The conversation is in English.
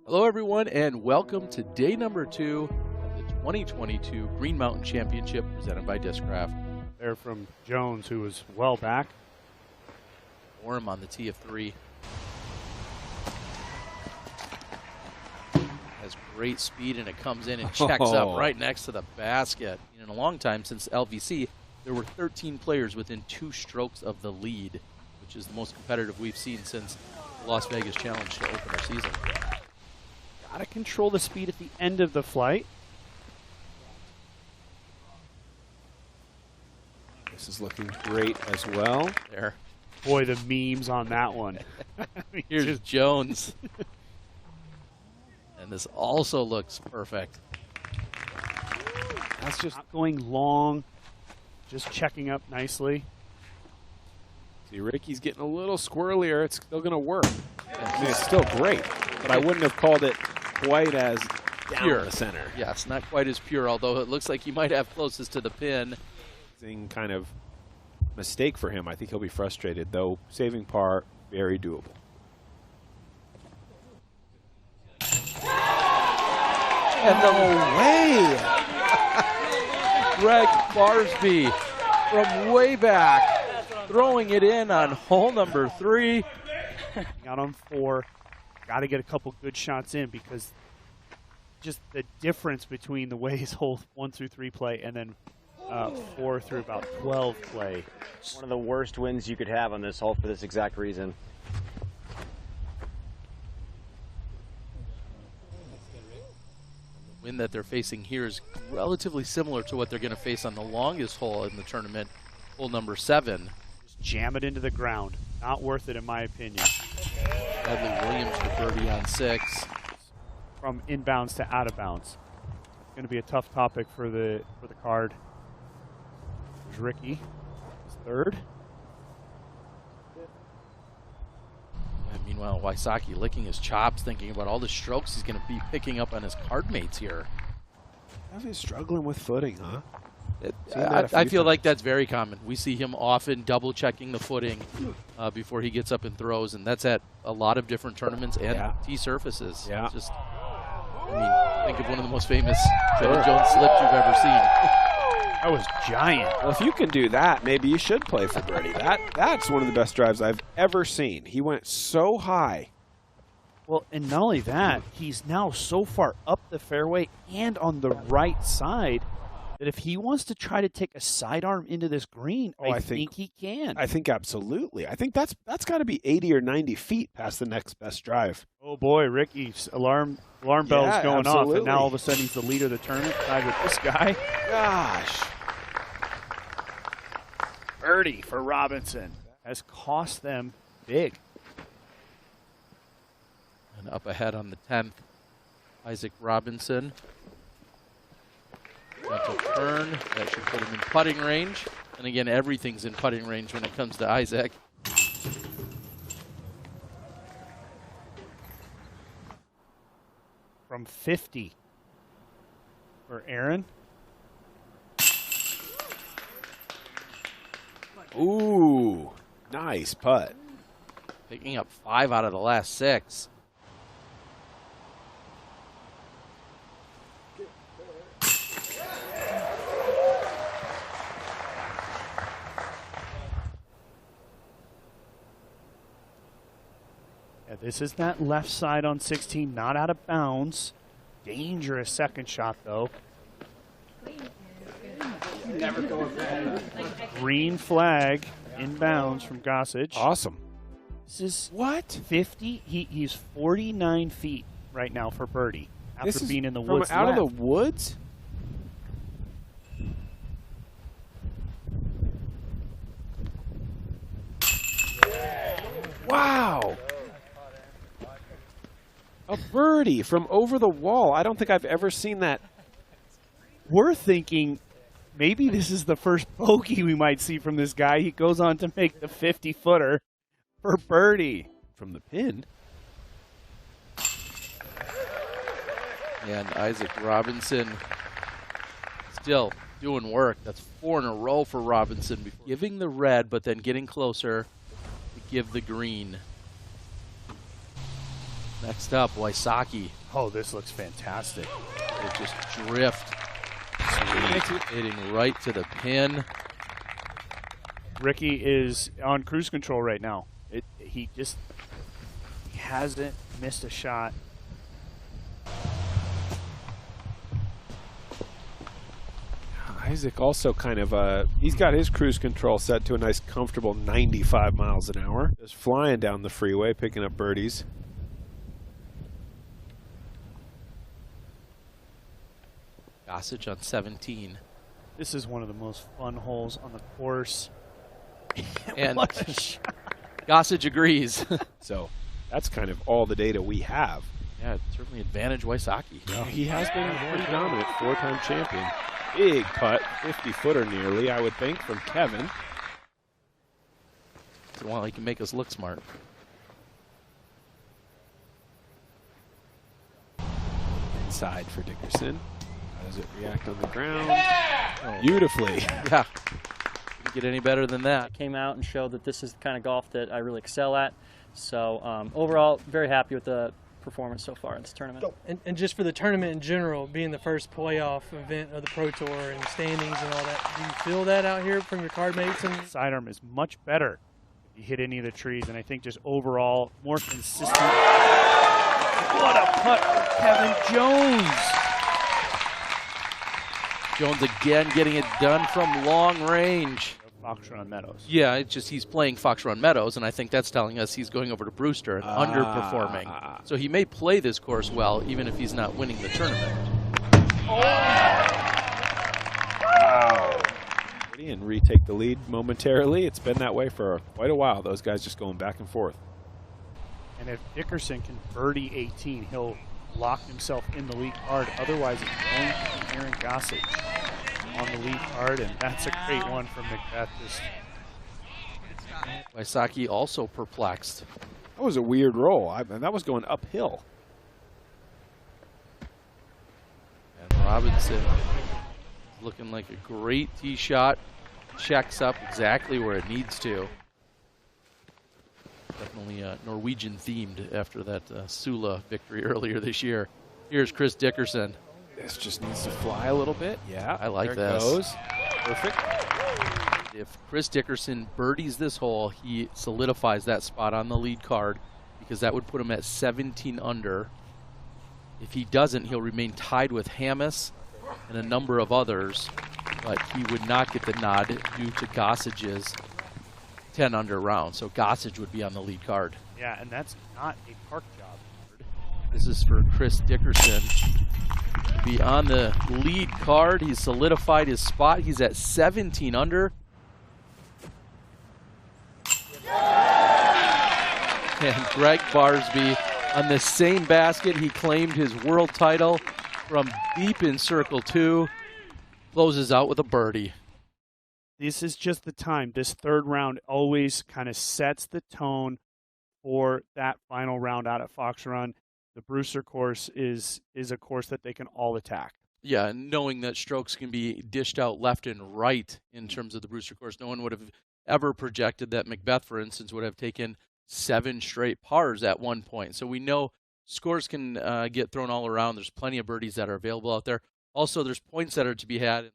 Hello, everyone, and welcome to day number 2 of the 2022 Green Mountain Championship presented by Discraft. There from Jones, who was well back. Orm on the tee of 3. Has great speed, and it comes in and checks up right next to the basket. In a long time since LVC, there were 13 players within 2 strokes of the lead, which is the most competitive we've seen since the Las Vegas Challenge to open our season. Got to control the speed at the end of the flight. This is looking great as well. There. Boy, the memes on that one. Here's Jones. And this also looks perfect. That's just not going long, just checking up nicely. See, Ricky's getting a little squirrelier. It's still going to work. I mean, it's still great, but I wouldn't have called it quite as pure. The center. Yes, not quite as pure, although it looks like he might have closest to the pin. Kind of mistake for him. I think he'll be frustrated, though. Saving par, very doable. And no way! Greg Barsby from way back, throwing it in on hole number 3. Got on 4. Got to get a couple good shots in because just the difference between the way his hole 1 through 3 play and then 4 through about 12 play. One of the worst wins you could have on this hole for this exact reason. The wind that they're facing here is relatively similar to what they're going to face on the longest hole in the tournament, hole number 7. Just jam it into the ground. Not worth it in my opinion. Bradley Williams for birdie on 6. From inbounds to out of bounds. Going to be a tough topic for the card. There's Ricky, his 3rd. And meanwhile, Wysocki licking his chops, thinking about all the strokes he's going to be picking up on his card mates here. He's struggling with footing, huh? I feel like that's very common. We see him often double checking the footing before he gets up and throws, and that's at a lot of different tournaments and tee surfaces. Yeah. Just, I mean, think of one of the most famous Jones slips you've ever seen. That was giant. Well, if you can do that, maybe you should play for birdie. That's one of the best drives I've ever seen. He went so high. Well, and not only that, he's now so far up the fairway and on the right side that if he wants to try to take a sidearm into this green, I think he can. I think absolutely. I think that's got to be 80 or 90 feet past the next best drive. Oh boy, Ricky's alarm bell's going off, and now all of a sudden he's the leader of the tournament tied with this guy. Gosh. Birdie for Robinson has cost them big. And up ahead on the 10th, Isaac Robinson. Gentle turn. That should put him in putting range. And again, everything's in putting range when it comes to Isaac. From 50 for Aaron. Ooh, nice putt. Picking up 5 out of the last 6. Yeah, this is that left side on 16, not out of bounds. Dangerous second shot, though. Never go ahead. Green flag inbounds from Gossage. Awesome. This is what? 50. He's 49 feet right now for birdie after being in the from woods. Out of the woods? Wow. A birdie from over the wall. I don't think I've ever seen that. We're thinking maybe this is the first bogey we might see from this guy. He goes on to make the 50-footer for birdie. From the pin? And Isaac Robinson still doing work. That's 4 in a row for Robinson. Giving the red, but then getting closer to give the green. Next up, Wysocki. Oh, this looks fantastic. They just drift. Hitting right to the pin. Ricky is on cruise control right now. He hasn't missed a shot. Isaac also kind of, he's got his cruise control set to a nice comfortable 95 miles an hour. Just flying down the freeway, picking up birdies. Gossage on 17. This is one of the most fun holes on the course. And What a shot. Gossage agrees. So that's kind of all the data we have. Yeah, certainly advantage Wysocki. Well, he has been pretty dominant, 4-time champion. Big putt, 50-footer nearly, I would think, from Kevin. So, well, he can make us look smart. Inside for Dickerson. How does it react on the ground? Oh, beautifully. Yeah. Couldn't get any better than that. Came out and showed that this is the kind of golf that I really excel at. So overall, very happy with the performance so far in this tournament. And just for the tournament in general, being the first playoff event of the Pro Tour and standings and all that, do you feel that out here from your card mates? And Sidearm is much better if you hit any of the trees, and I think just overall more consistent. What a putt for Kevin Jones! Jones again getting it done from long range. Fox Run Meadows. Yeah, it's just he's playing Fox Run Meadows, and I think that's telling us he's going over to Brewster and underperforming. So he may play this course well, even if he's not winning the tournament. Wow. And retake the lead momentarily. It's been that way for quite a while. Those guys just going back and forth. And if Dickerson can birdie 18, he'll lock himself in the lead card. Otherwise, it's going to be Aaron Gossage on the lead card, and that's a great one from McBeth. Wysocki also perplexed. That was a weird roll. And that was going uphill. And Robinson looking like a great tee shot. Checks up exactly where it needs to. Definitely Norwegian themed after that Sula victory earlier this year. Here's Chris Dickerson. This just needs to fly a little bit. Yeah, I like there it this. goes. Perfect. If Chris Dickerson birdies this hole, he solidifies that spot on the lead card because that would put him at 17 under. If he doesn't, he'll remain tied with Hammes and a number of others, but he would not get the nod due to Gossage's 10 under round. So Gossage would be on the lead card. Yeah, and that's not a park job. This is for Chris Dickerson to be on the lead card. He's solidified his spot. He's at 17 under. And Greg Barsby on the same basket. He claimed his world title from deep in circle 2. Closes out with a birdie. This is just the time. This third round always kind of sets the tone for that final round out at Fox Run. The Brewster course is a course that they can all attack. Yeah, and knowing that strokes can be dished out left and right in terms of the Brewster course, no one would have ever projected that McBeth, for instance, would have taken 7 straight pars at one point. So we know scores can get thrown all around. There's plenty of birdies that are available out there. Also, there's points that are to be had.